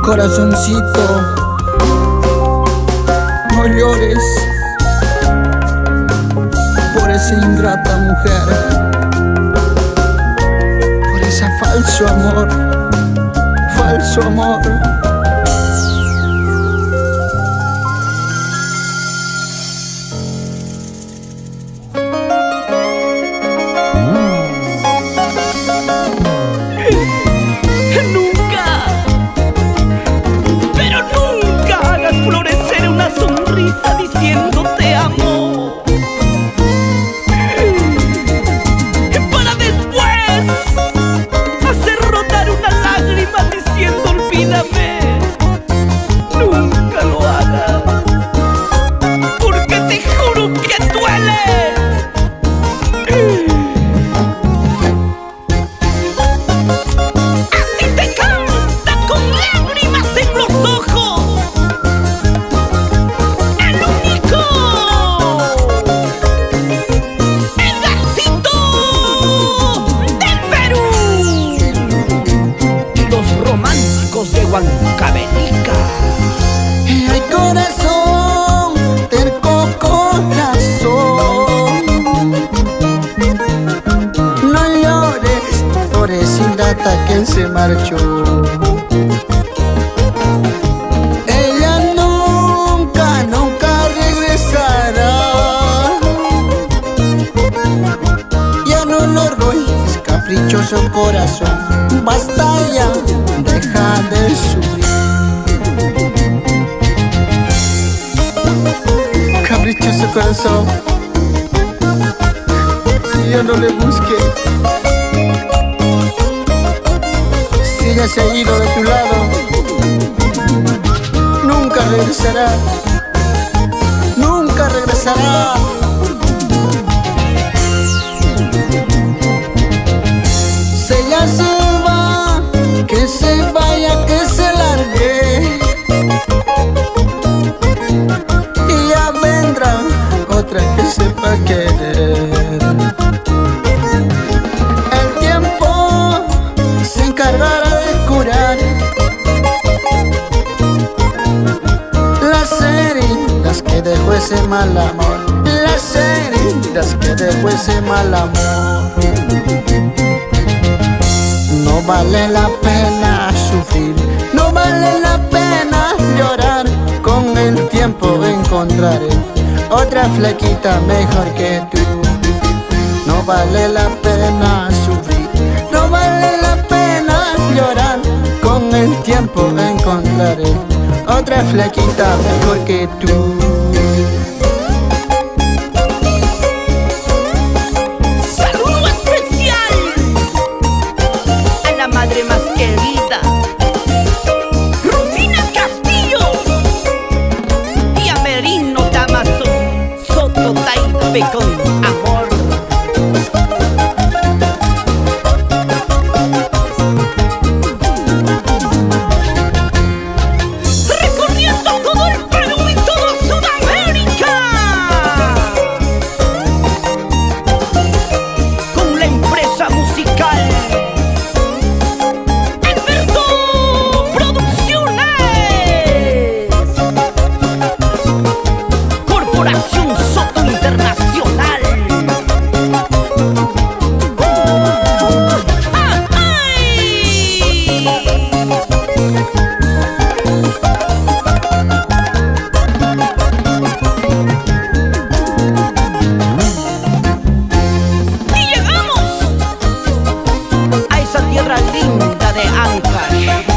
Corazoncito, no llores por esa ingrata mujer, por ese falso amor, falso amor. Diciendo te amo, para después hacer rodar una lágrima diciendo olvídame. Nunca lo hagas, porque te juro que duele. Así te canta con lágrimas en los ojos. De Huancavelica. Ay, corazón, terco corazón, no llores por esa ingrata que se marchó. Ella nunca, nunca regresará. Ya no lo ruegues, caprichoso corazón, basta ya, deja de sufrir. Caprichoso corazón, ya no le busque. Si ella se ha ido de tu lado, nunca regresará, nunca regresará. Si ella se va, que se vaya, que se largue, y ya vendrá otra que sepa querer. El tiempo se encargará de curar las heridas que dejó ese mal amor, las heridas que dejó ese mal amor. No vale la pena sufrir, no vale la pena llorar. Con el tiempo encontraré otra flequita mejor que tú. No vale la pena sufrir, no vale la pena llorar. Con el tiempo encontraré otra flequita mejor que tú. Madre más querida, Rufina Castillo, y a Merino Damaso Soto Taipe con amor. Recorriendo todo el Perú y toda Sudamérica, con la empresa musical Corporación Soto Internacional. Y llegamos a esa tierra linda de Ancash.